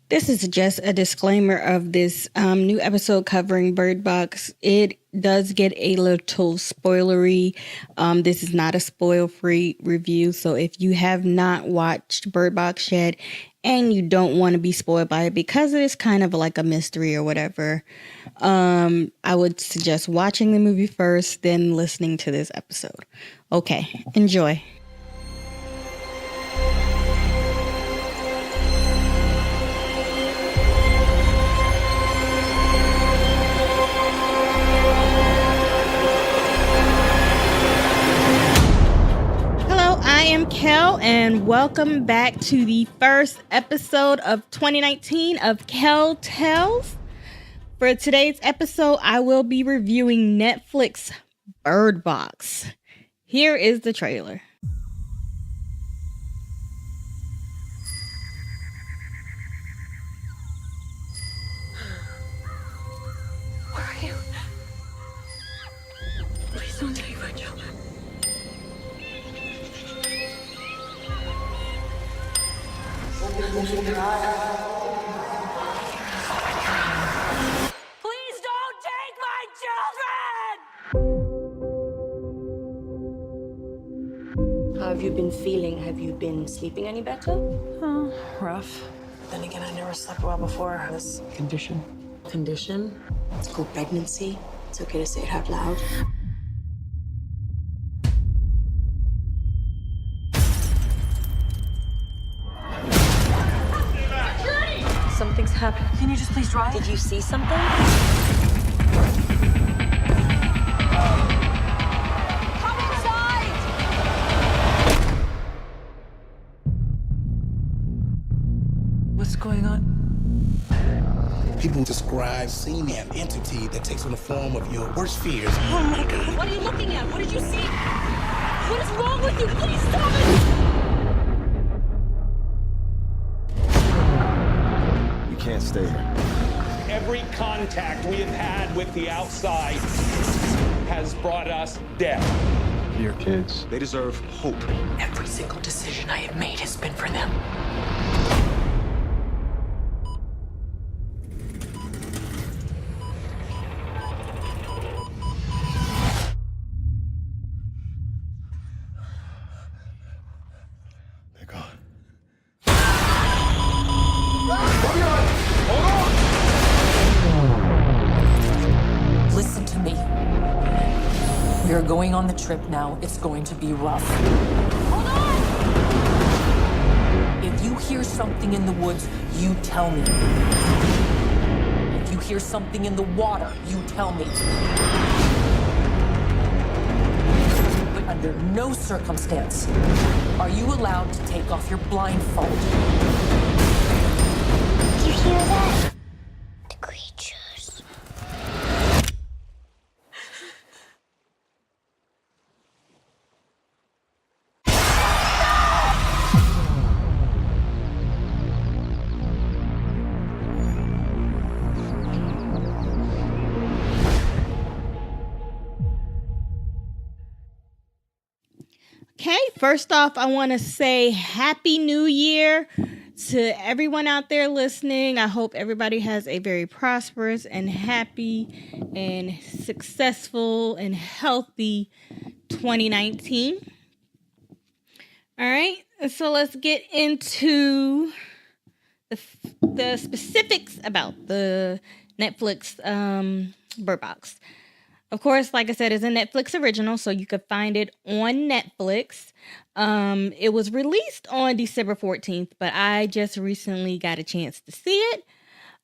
This is just a disclaimer of this new episode covering Bird Box. It does get a little spoilery. This is not a spoil-free review, so if you have not watched Bird Box yet and you don't want to be spoiled by it because it is kind of like a mystery or whatever, I would suggest watching the movie first, then listening to this episode. Okay, enjoy. I am Kel, and welcome back to the first episode of 2019 of Kel Tells. For today's episode, I will be reviewing Netflix Bird Box. Here is the trailer. Where are you? Please don't take my children. Please don't take my children! How have you been feeling? Have you been sleeping any better? Oh, rough. Then again, I never slept well before this condition. Condition? It's called pregnancy. It's okay to say it out loud. Something's happened. Can you just please drive? Did you see something? Come inside! What's going on? People describe seeing an entity that takes on the form of your worst fears. Oh my God. What are you looking at? What did you see? What is wrong with you? Please stop it! Can't stay here. Every contact we have had with the outside has brought us death. Your kids, they deserve hope. Every single decision I have made has been for them. They're gone. Listen to me. We are going on the trip now. It's going to be rough. Hold on! If you hear something in the woods, you tell me. If you hear something in the water, you tell me. But under no circumstance are you allowed to take off your blindfold. Did you hear that? The creatures. Okay, first off, I want to say Happy New Year to everyone out there listening. I hope everybody has a very prosperous and happy and successful and healthy 2019. All right, so let's get into the specifics about the Netflix Bird Box. Of course, like I said, it's a Netflix original, so you could find it on Netflix. It was released on December 14th, but I just recently got a chance to see it.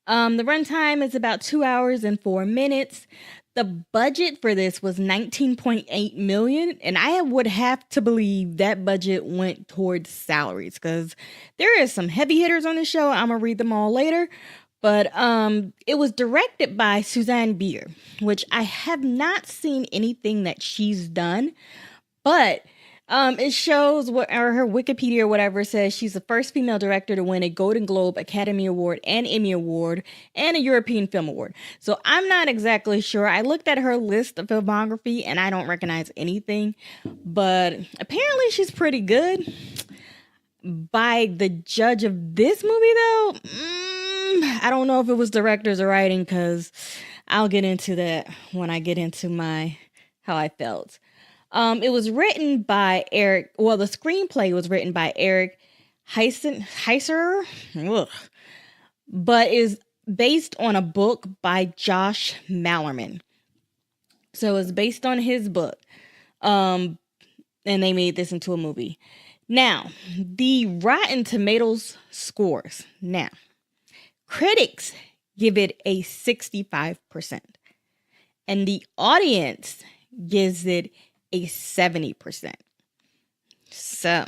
The runtime is about 2 hours and 4 minutes. The budget for this was $19.8 million, and I would have to believe that budget went towards salaries because there is some heavy hitters on the show. I'm going to read them all later. But it was directed by Suzanne Bier, which I have not seen anything that she's done. But it shows what, or her Wikipedia or whatever says she's the first female director to win a Golden Globe, Academy Award, and Emmy Award, and a European Film Award. So I'm not exactly sure. I looked at her list of filmography and I don't recognize anything. But apparently she's pretty good. By the judge of this movie, though, I don't know if it was directors or writing, because I'll get into that when I get into my how I felt. It was written by Eric. Well, the screenplay was written by Eric Heiser, but is based on a book by Josh Mallerman. So it's based on his book. And they made this into a movie. Now, the Rotten Tomatoes scores. Now, critics give it a 65%. And the audience gives it a 70%. So,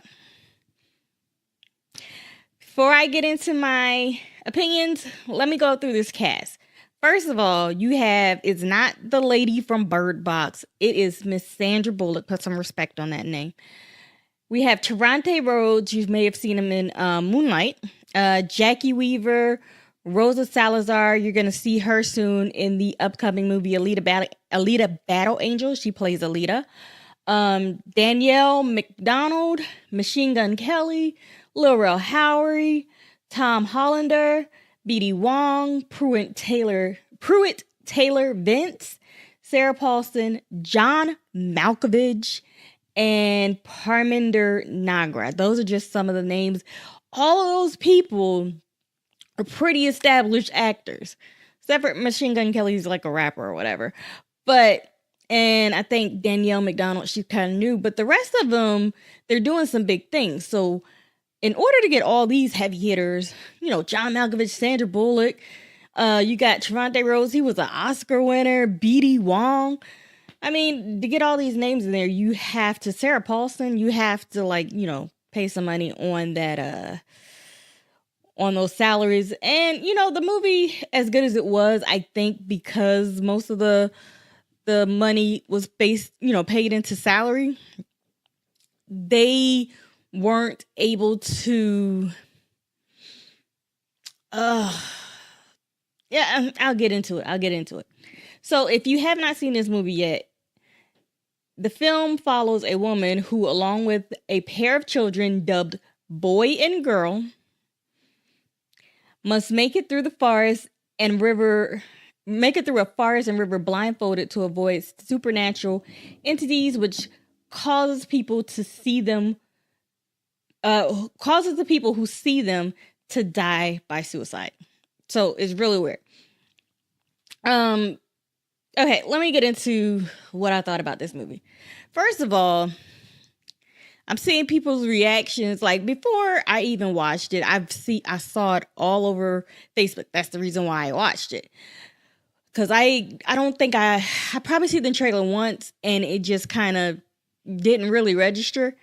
before I get into my opinions, let me go through this cast. First of all, it's not the lady from Bird Box. It is Miss Sandra Bullock. Put some respect on that name. We have Trevante Rhodes. You may have seen him in Moonlight. Jackie Weaver, Rosa Salazar. You're going to see her soon in the upcoming movie Alita Battle Angel. She plays Alita. Danielle McDonald, Machine Gun Kelly, Lil Rel Howery, Tom Hollander, B.D. Wong, Pruitt Taylor Vince, Sarah Paulson, John Malkovich, and Parminder Nagra. Those are just some of the names. All of those people are pretty established actors. Except for Machine Gun Kelly's like a rapper or whatever. And I think Danielle McDonald, she's kind of new. But the rest of them, they're doing some big things. So in order to get all these heavy hitters, John Malkovich, Sandra Bullock, you got Trevante Rhodes, he was an Oscar winner, B.D. Wong. I mean, to get all these names in there, you have to, Sarah Paulson, you have to pay some money on that, on those salaries. And, the movie, as good as it was, I think because most of the money was paid into salary, they weren't able to, I'll get into it. So if you have not seen this movie yet, the film follows a woman who, along with a pair of children dubbed Boy and Girl, must make it through a forest and river blindfolded to avoid supernatural entities, which causes the people who see them to die by suicide. So it's really weird. Okay, let me get into what I thought about this movie. First of all, I'm seeing people's reactions. Like, before I even watched it, I saw it all over Facebook. That's the reason why I watched it. Because I don't think I probably seen the trailer once and it just kind of didn't really register.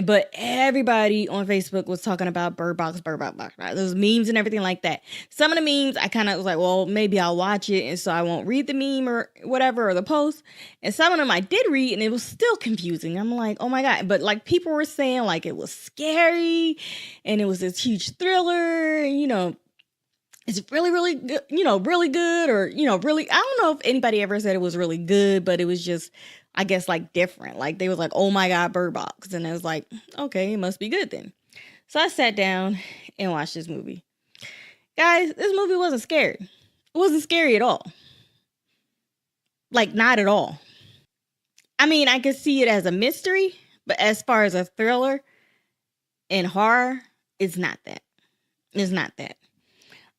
But everybody on Facebook was talking about Bird Box. Those memes and everything like that. Some of the memes, I kind of was like, well, maybe I'll watch it, and so I won't read the meme or whatever, or the post. And some of them I did read, and it was still confusing. I'm like, oh my God. But like, people were saying like it was scary, and it was this huge thriller, and it's really, really good, really good, or, really, I don't know if anybody ever said it was really good, but it was just, I guess, like, different. Like, they was like, oh my God, Bird Box. And I was like, okay, it must be good then. So I sat down and watched this movie. Guys, this movie wasn't scary. It wasn't scary at all. Like, not at all. I mean, I could see it as a mystery, but as far as a thriller and horror, it's not that. It's not that.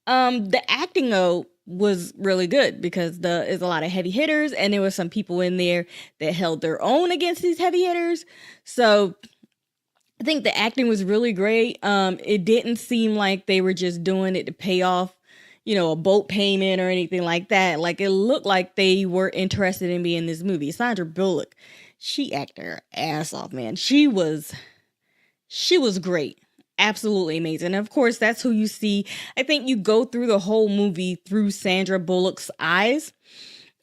The acting, though, was really good because there's a lot of heavy hitters, and there were some people in there that held their own against these heavy hitters. So I think the acting was really great. It didn't seem like they were just doing it to pay off, a boat payment or anything like that. Like, it looked like they were interested in being in this movie. Sandra Bullock, she acted her ass off, man. She was great. Absolutely amazing. And of course, that's who you see. I think you go through the whole movie through Sandra Bullock's eyes.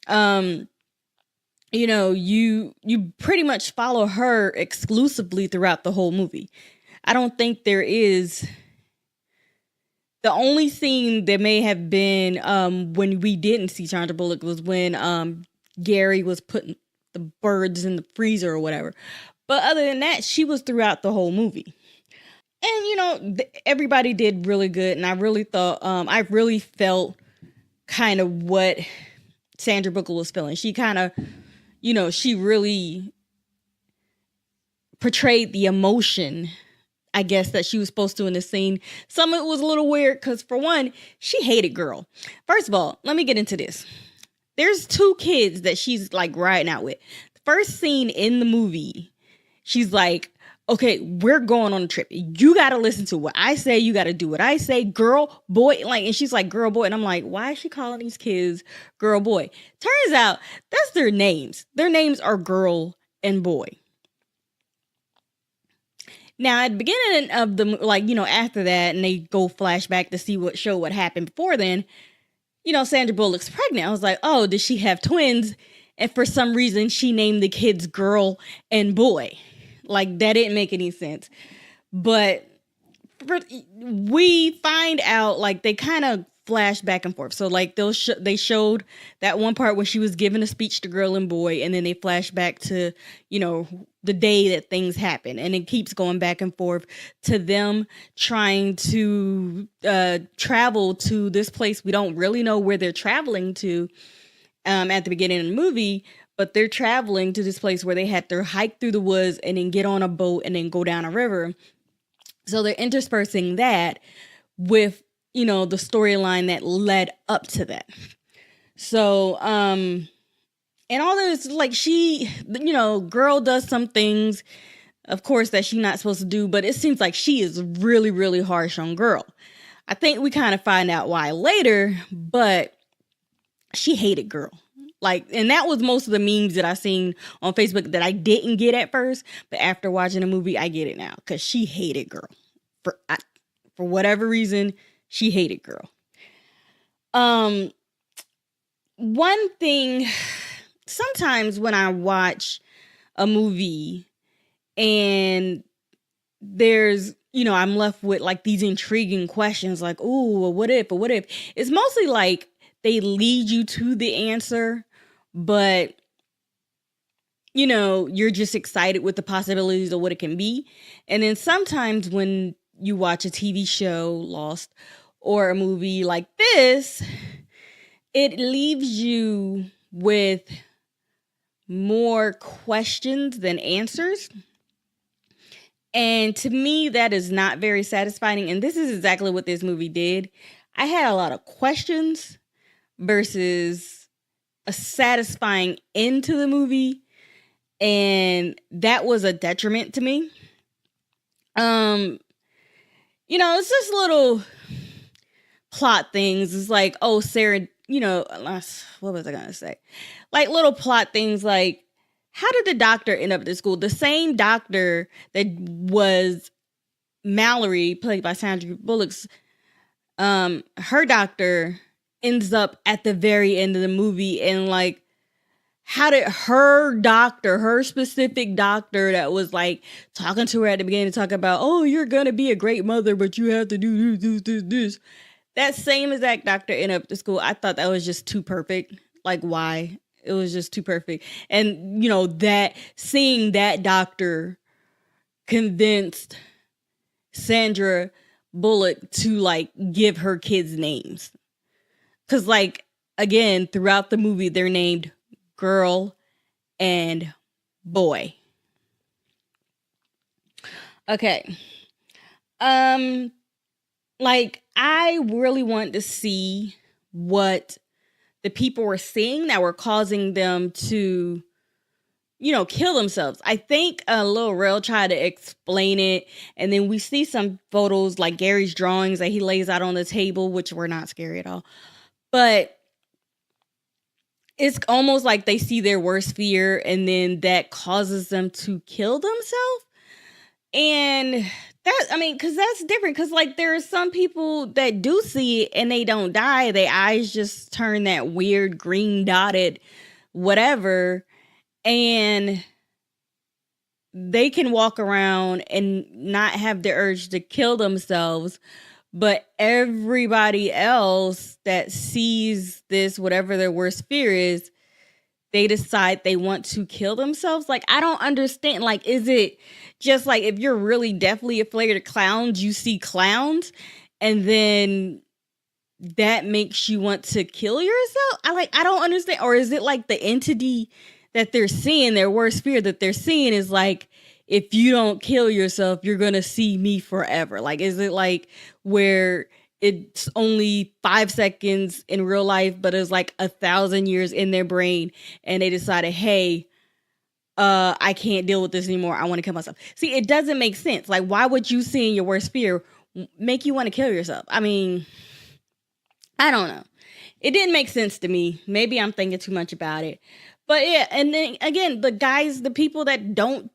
You pretty much follow her exclusively throughout the whole movie. I don't think there is. The only scene that may have been when we didn't see Sandra Bullock was when Gary was putting the birds in the freezer or whatever. But other than that, she was throughout the whole movie. And everybody did really good, and I really thought, I really felt kind of what Sandra Bullock was feeling. She kind of, she really portrayed the emotion, I guess, that she was supposed to in the scene. Some of it was a little weird because, for one, she hated girl. First of all, let me get into this. There's 2 kids that she's like riding out with. The first scene in the movie, she's like, okay, we're going on a trip. You got to listen to what I say. You got to do what I say. Girl, boy. Like, and she's like, girl, boy. And I'm like, why is she calling these kids girl, boy? Turns out that's their names. Their names are girl and boy. Now, at the beginning of the, after that, and they go flashback to see what happened before then, Sandra Bullock's pregnant. I was like, oh, did she have twins? And for some reason, she named the kids girl and boy. Like, that didn't make any sense. But we find out, like, they kind of flash back and forth. So, like, they showed that one part when she was giving a speech to girl and boy, and then they flash back to, the day that things happen. And it keeps going back and forth to them trying to travel to this place. We don't really know where they're traveling to at the beginning of the movie, but they're traveling to this place where they had to hike through the woods and then get on a boat and then go down a river. So they're interspersing that with, the storyline that led up to that. So, and all those, like, she, girl does some things, of course, that she's not supposed to do, but it seems like she is really, really harsh on girl. I think we kind of find out why later, but she hated girl. Like, and that was most of the memes that I seen on Facebook that I didn't get at first, but after watching the movie, I get it now, because she hated girl. For whatever reason, she hated girl. One thing, sometimes when I watch a movie and there's, I'm left with like these intriguing questions like, ooh, what if, or what if? It's mostly like they lead you to the answer, but you're just excited with the possibilities of what it can be. And then sometimes when you watch a TV show, Lost, or a movie like this, it leaves you with more questions than answers. And to me, that is not very satisfying. And this is exactly what this movie did. I had a lot of questions versus a satisfying end to the movie. And that was a detriment to me. It's just little plot things. It's like, oh, Sarah, what was I going to say? Like little plot things like, how did the doctor end up at the school? The same doctor that was Mallory, played by Sandra Bullock's, her doctor ends up at the very end of the movie. And like, how did her specific doctor that was like talking to her at the beginning, talk about, oh, you're going to be a great mother, but you have to do this. That same exact doctor end up at the school. I thought that was just too perfect. Like, why? It was just too perfect. And, that seeing that doctor convinced Sandra Bullock to like give her kids names. Cause like, again, throughout the movie, they're named girl and boy. Okay. Like, I really want to see what the people were seeing that were causing them to, kill themselves. I think Lil Rel tried to explain it. And then we see some photos like Gary's drawings that he lays out on the table, which were not scary at all. But it's almost like they see their worst fear and then that causes them to kill themselves. And because that's different. Because like there are some people that do see it and they don't die. Their eyes just turn that weird green dotted whatever. And they can walk around and not have the urge to kill themselves. But everybody else that sees this, whatever their worst fear is, they decide they want to kill themselves. Like, I don't understand. Like, is it just like if you're really definitely afraid of clowns, you see clowns, and then that makes you want to kill yourself? I don't understand. Or is it like the entity that they're seeing, their worst fear that they're seeing is like, if you don't kill yourself, you're gonna see me forever? Like, is it like where it's only 5 seconds in real life, but it's like 1,000 years in their brain, and they decided, hey, I can't deal with this anymore. I want to kill myself. See, it doesn't make sense. Like, why would you seeing your worst fear make you want to kill yourself? I mean, I don't know. It didn't make sense to me. Maybe I'm thinking too much about it. But yeah, and then again, the people that don't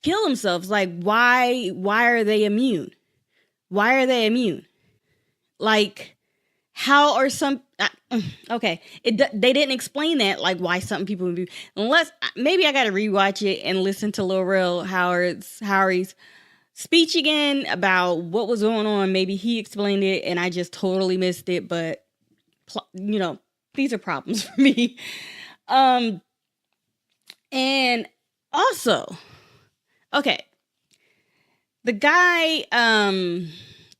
kill themselves, like, why are they immune? Why are they immune? Like, how are some okay, they didn't explain that, like, why some people would be, unless maybe I gotta rewatch it and listen to Lil Rel Howery's speech again about what was going on. Maybe he explained it and I just totally missed it, but you know, these are problems for me. And also, okay, the guy,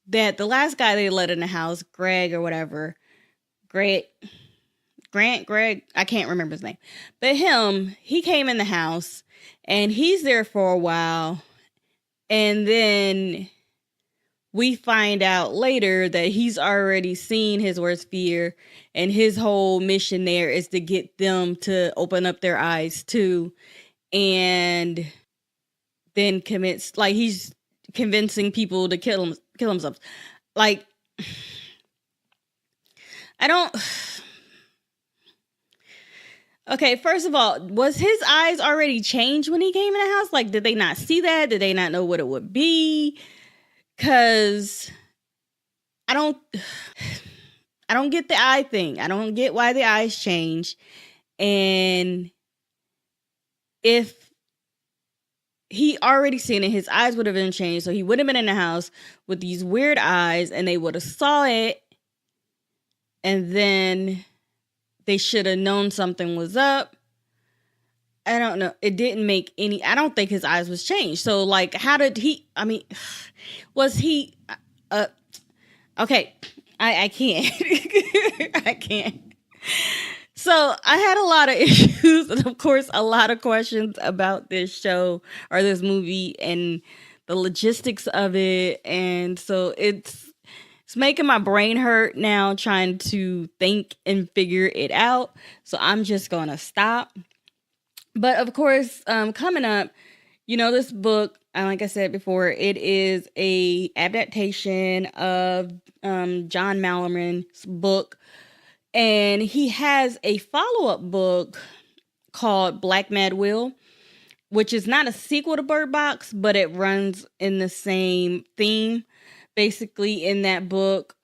that the last guy they let in the house, Greg or whatever, Grant, I can't remember his name, but he came in the house and he's there for a while. And then we find out later that he's already seen his worst fear, and his whole mission there is to get them to open up their eyes too. And then commits, like, he's convincing people to kill themselves. Like, I don't. Okay, first of all, was his eyes already changed when he came in the house? Like, did they not see that? Did they not know what it would be? Because I don't get the eye thing. I don't get why the eyes change. And if he already seen it, his eyes would have been changed, so he would have been in the house with these weird eyes, and they would have saw it, and then they should have known something was up. I don't know. It didn't make any. I don't think his eyes was changed. So, like, how did he? I mean, was he? Okay, I can't. I can't. So I had a lot of issues and, of course, a lot of questions about this show or this movie and the logistics of it. And so it's making my brain hurt now trying to think and figure it out. So I'm just going to stop. But, of course, coming up, you know, this book, like I said before, it is a adaptation of John Mallerman's book. And he has a follow-up book called Black Mad Will, which is not a sequel to Bird Box, but it runs in the same theme. Basically, in that book,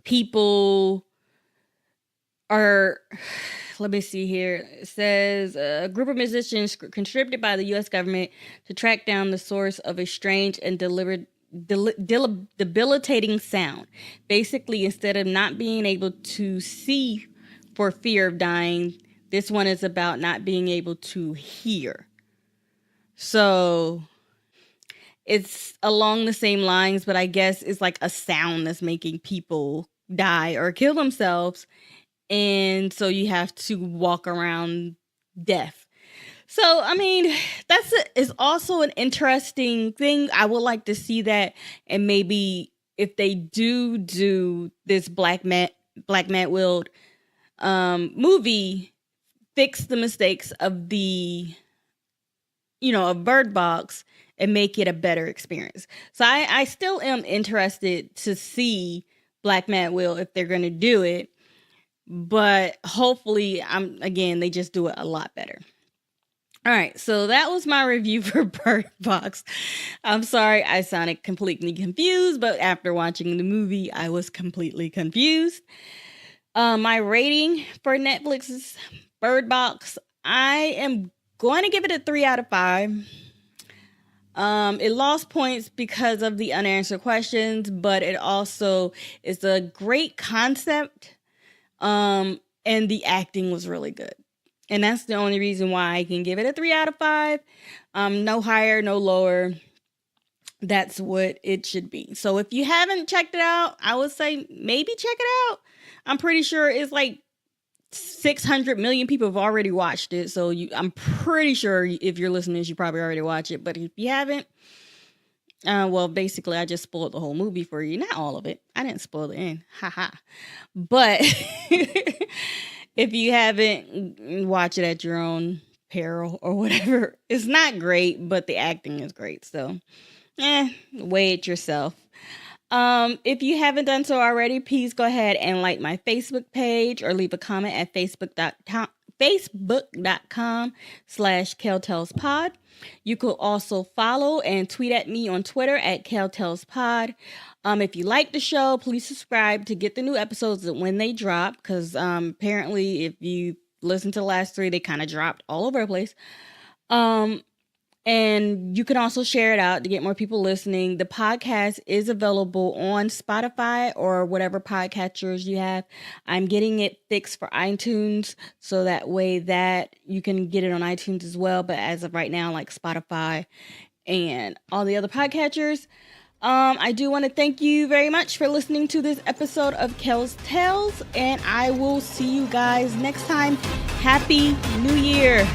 people are, let me see here. It says a group of musicians conscripted by the U.S. government to track down the source of a strange and debilitating sound. Basically, instead of not being able to see for fear of dying, this one is about not being able to hear. So it's along the same lines, but I guess it's like a sound that's making people die or kill themselves. And so you have to walk around deaf. So, I mean, is also an interesting thing. I would like to see that. And maybe if they do this Black Matt Will movie, fix the mistakes of the, of Bird Box and make it a better experience. So I still am interested to see Black Matt Will if they're going to do it. But hopefully, they just do it a lot better. All right, so that was my review for Bird Box. I'm sorry I sounded completely confused, but after watching the movie, I was completely confused. My rating for Netflix's Bird Box, I am going to give it a 3 out of 5. It lost points because of the unanswered questions, but it also is a great concept. and the acting was really good. And that's the only reason why I can give it a 3 out of 5. No higher, no lower. That's what it should be. So if you haven't checked it out, I would say maybe check it out. I'm pretty sure it's like 600 million people have already watched it. So I'm pretty sure if you're listening, you probably already watched it. But if you haven't, well, basically, I just spoiled the whole movie for you. Not all of it. I didn't spoil the end. Haha. But if you haven't, watch it at your own peril or whatever. It's not great, but the acting is great. So, weigh it yourself. If you haven't done so already, please go ahead and like my Facebook page or leave a comment at facebook.com/KelTellsPod. You could also follow and tweet at me on Twitter at KelTellsPod. If you like the show, please subscribe to get the new episodes when they drop, because apparently if you listen to the last 3, they kind of dropped all over the place. And you can also share it out to get more people listening. The podcast is available on Spotify or whatever podcatchers you have. I'm getting it fixed for iTunes, so that way that you can get it on iTunes as well. But as of right now, like Spotify and all the other podcatchers. I do want to thank you very much for listening to this episode of Kel's Tales, and I will see you guys next time. Happy New Year!